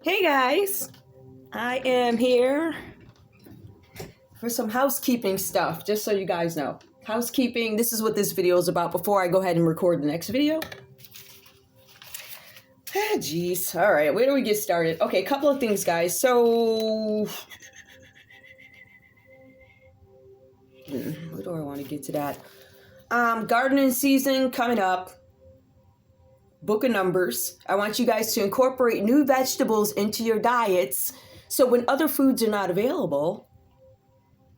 Hey guys, I am here for some housekeeping stuff, just so you guys know. Housekeeping, this is what this video is about before I go ahead and record the next video. Jeez. All right, where do we get started? Okay, a couple of things, guys. So, where do I want to get to that? Gardening season coming up. Book of numbers. I want you guys to incorporate new vegetables into your diets so when other foods are not available,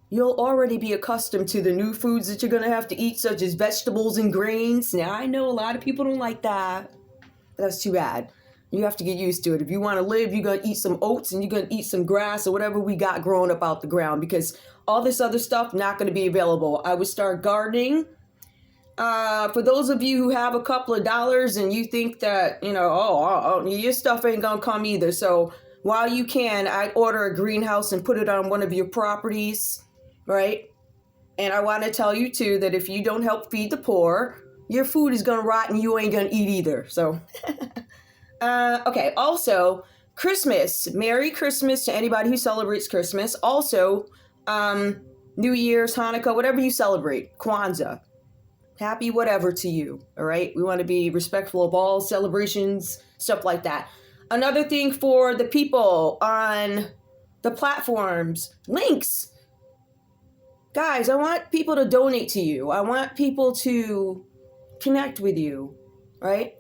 you'll already be accustomed to the new foods that you're going to have to eat, such as vegetables and grains. Now, I know a lot of people don't like that, but that's too bad. You have to get used to it. If you want to live, you're going to eat some oats and you're going to eat some grass or whatever we got growing up out the ground, because all this other stuff not going to be available. I would start gardening. For those of you who have a couple of dollars and you think that, your stuff ain't gonna come either. So while you can, I'd order a greenhouse and put it on one of your properties, right? And I want to tell you too that if you don't help feed the poor, your food is gonna rot and you ain't gonna eat either. So, okay. Also, Christmas. Merry Christmas to anybody who celebrates Christmas. Also, New Year's, Hanukkah, whatever you celebrate, Kwanzaa. Happy whatever to you, all right? We want to be respectful of all celebrations, stuff like that. Another thing for the people on the platforms, links. Guys, I want people to donate to you. I want people to connect with you, right?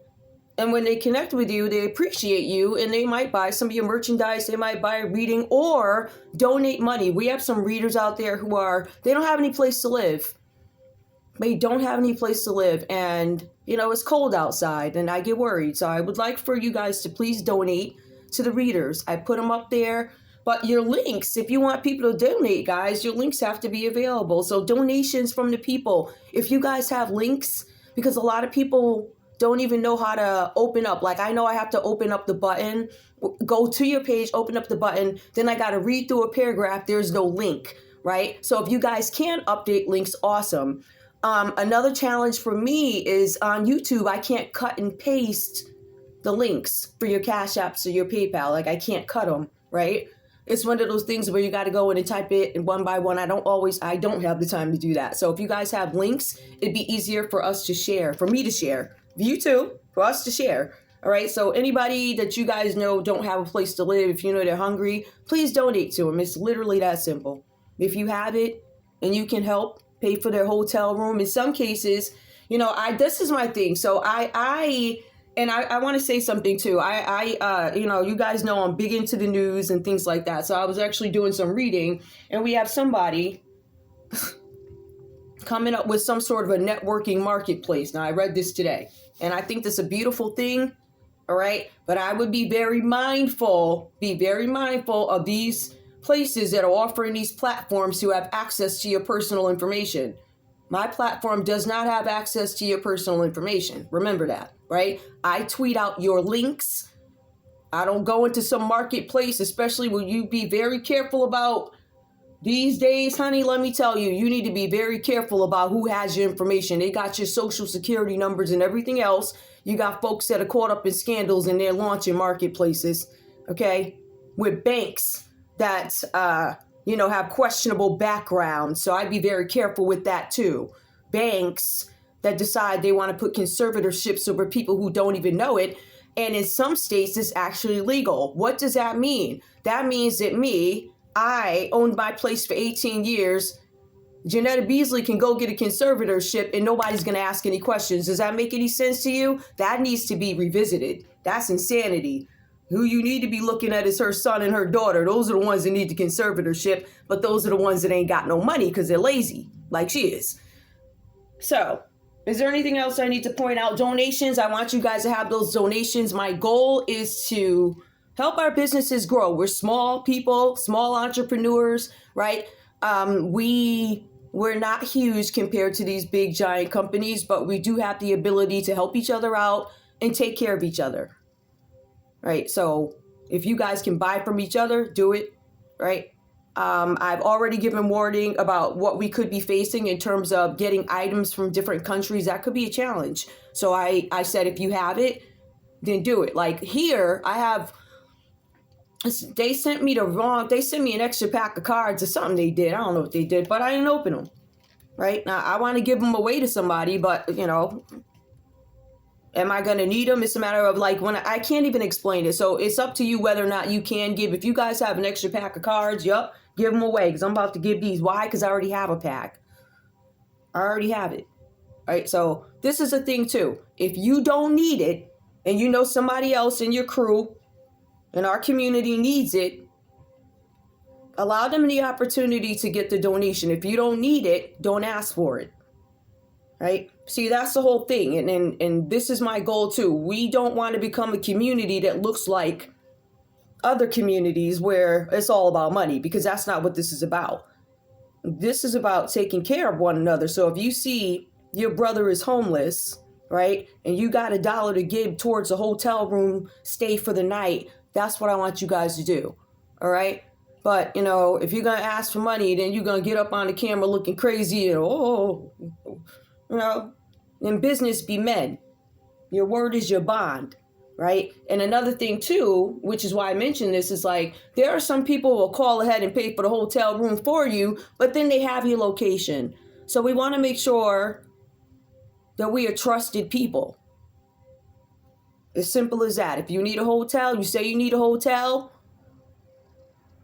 And when they connect with you, they appreciate you and they might buy some of your merchandise. They might buy a reading or donate money. We have some readers out there who they don't have any place to live. They don't have any place to live, and it's cold outside and I get worried. So I would like for you guys to please donate to the readers. I put them up there, but your links, if you want people to donate, guys, your links have to be available. So donations from the people. If you guys have links, because a lot of people don't even know how to open up. Like, I know I have to open up the button, go to your page, open up the button. Then I got to read through a paragraph. There's no link, right? So if you guys can update links, awesome. Another challenge for me is on YouTube, I can't cut and paste the links for your Cash Apps or your PayPal. Like, I can't cut them, right? It's one of those things where you got to go in and type it one by one. I don't have the time to do that. So if you guys have links, it'd be easier for us to share, for me to share, you too, for us to share. All right. So anybody that you guys know don't have a place to live, if you know they're hungry, please donate to them. It's literally that simple. If you have it and you can help, pay for their hotel room. In some cases, this is my thing. So I want to say something too. You guys know I'm big into the news and things like that. So I was actually doing some reading and we have somebody coming up with some sort of a networking marketplace. Now I read this today and I think that's a beautiful thing. All right. But I would be very mindful of these places that are offering these platforms to have access to your personal information. My platform does not have access to your personal information. Remember that, right? I tweet out your links. I don't go into some marketplace, especially when you be very careful about these days, honey. Let me tell you, you need to be very careful about who has your information. They got your social security numbers and everything else. You got folks that are caught up in scandals and they're launching marketplaces, okay, with banks that, have questionable backgrounds. So I'd be very careful with that too. Banks that decide they want to put conservatorships over people who don't even know it. And in some states, it's actually legal. What does that mean? That means that I owned my place for 18 years. Janetta Beasley can go get a conservatorship and nobody's going to ask any questions. Does that make any sense to you? That needs to be revisited. That's insanity. Who you need to be looking at is her son and her daughter. Those are the ones that need the conservatorship, but those are the ones that ain't got no money because they're lazy, like she is. So, is there anything else I need to point out? Donations, I want you guys to have those donations. My goal is to help our businesses grow. We're small people, small entrepreneurs, right? We're not huge compared to these big giant companies, but we do have the ability to help each other out and take care of each other. Right. So if you guys can buy from each other, do it. Right. I've already given warning about what we could be facing in terms of getting items from different countries. That could be a challenge. So I said, if you have it, then do it. Like here, I have They sent me an extra pack of cards or something they did. I don't know what they did, but I didn't open them. Right? Now, I want to give them away to somebody, but, am I going to need them? It's a matter of like when I can't even explain it. So it's up to you whether or not you can give. If you guys have an extra pack of cards, give them away because I'm about to give these. Why? Because I already have a pack. I already have it. All right? So this is a thing too. If you don't need it and you know somebody else in your crew in our community needs it, allow them the opportunity to get the donation. If you don't need it, don't ask for it. Right? See, that's the whole thing. And this is my goal too. We don't want to become a community that looks like other communities where it's all about money, because that's not what this is about. This is about taking care of one another. So if you see your brother is homeless, right, and you got $1 to give towards a hotel room stay for the night, that's what I want you guys to do. All right? But, if you're going to ask for money, then you're going to get up on the camera looking crazy and, in business be men. Your word is your bond, right? And another thing too, which is why I mentioned this, is like there are some people who will call ahead and pay for the hotel room for you, but then they have your location. So we want to make sure that we are trusted people. As simple as that. If you need a hotel, you say you need a hotel,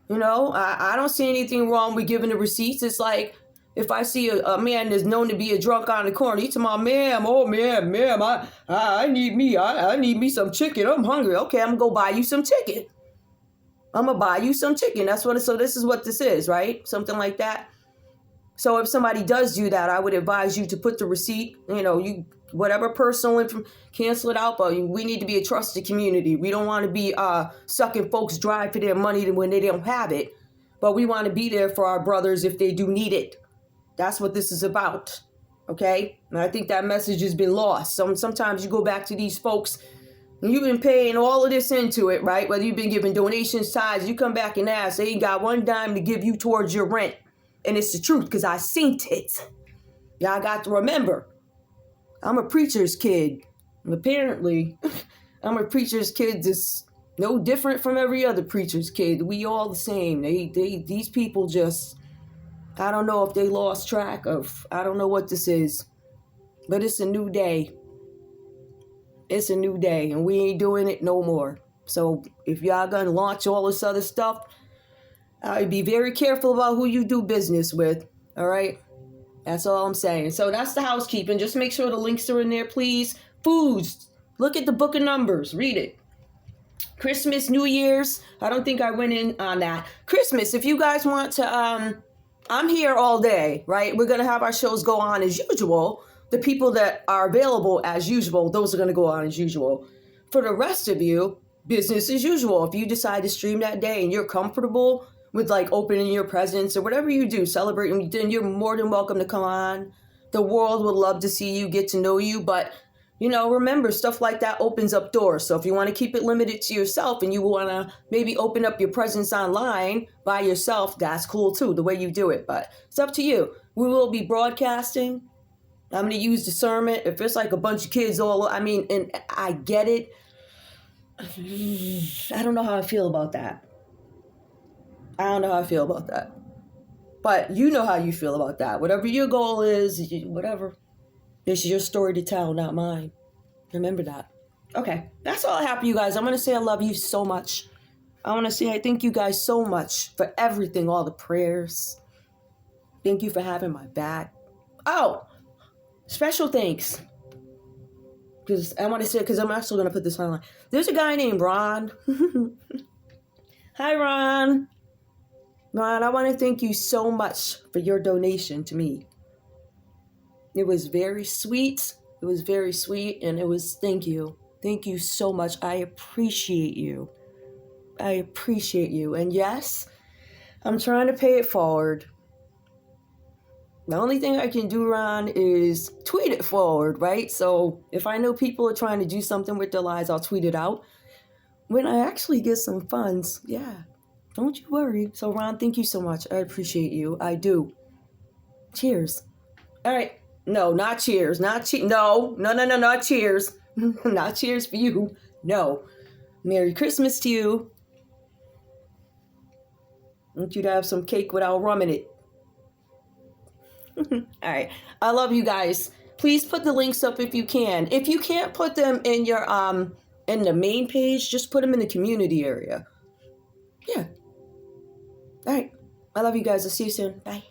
I don't see anything wrong with giving the receipts. It's like, if I see a man that's known to be a drunk on the corner, he's talking about, ma'am, I need me some chicken. I'm hungry. Okay, I'm going to go buy you some chicken. I'm going to buy you some chicken. So this is what this is, right? Something like that. So if somebody does do that, I would advise you to put the receipt, whatever personal information, cancel it out. But we need to be a trusted community. We don't want to be sucking folks dry for their money when they don't have it. But we want to be there for our brothers if they do need it. That's what this is about, okay? And I think that message has been lost. Sometimes you go back to these folks, and you've been paying all of this into it, right? Whether you've been giving donations, tithes, you come back and ask, they ain't got one dime to give you towards your rent. And it's the truth, because I seen it. Y'all got to remember, I'm a preacher's kid. And apparently, I'm a preacher's kid that's no different from every other preacher's kid. We all the same. These people just... I don't know if they lost track of, I don't know what this is, but it's a new day. It's a new day, and we ain't doing it no more. So if y'all gonna launch all this other stuff, I'd be very careful about who you do business with, all right? That's all I'm saying. So that's the housekeeping. Just make sure the links are in there, please. Foods. Look at the book of Numbers. Read it. Christmas, New Year's. I don't think I went in on that. Christmas, if you guys want to... I'm here all day, right? We're going to have our shows go on as usual. The people that are available as usual, those are going to go on as usual. For the rest of you, business as usual. If you decide to stream that day and you're comfortable with like opening your presents or whatever you do, celebrating, then you're more than welcome to come on. The world would love to see you, get to know you, but remember, stuff like that opens up doors. So if you want to keep it limited to yourself and you want to maybe open up your presence online by yourself, that's cool too, the way you do it. But it's up to you. We will be broadcasting. I'm going to use discernment. If it's like a bunch of kids and I get it. I don't know how I feel about that. But you know how you feel about that. Whatever your goal is, whatever. This is your story to tell, not mine. Remember that. Okay, that's all I have for you guys. I'm going to say I love you so much. I want to say I thank you guys so much for everything, all the prayers. Thank you for having my back. Oh, special thanks. Because I'm actually going to put this online. There's a guy named Ron. Hi, Ron. Ron, I want to thank you so much for your donation to me. It was very sweet. And it was, thank you. Thank you so much. I appreciate you. And yes, I'm trying to pay it forward. The only thing I can do, Ron, is tweet it forward, right? So if I know people are trying to do something with their lives, I'll tweet it out. When I actually get some funds, don't you worry. So, Ron, thank you so much. I appreciate you. I do. Cheers. All right. No, not cheers. No, not cheers. Not cheers for you. No. Merry Christmas to you. I want you to have some cake without rum in it. All right. I love you guys. Please put the links up if you can. If you can't put them in your in the main page, just put them in the community area. Yeah. All right. I love you guys. I'll see you soon. Bye.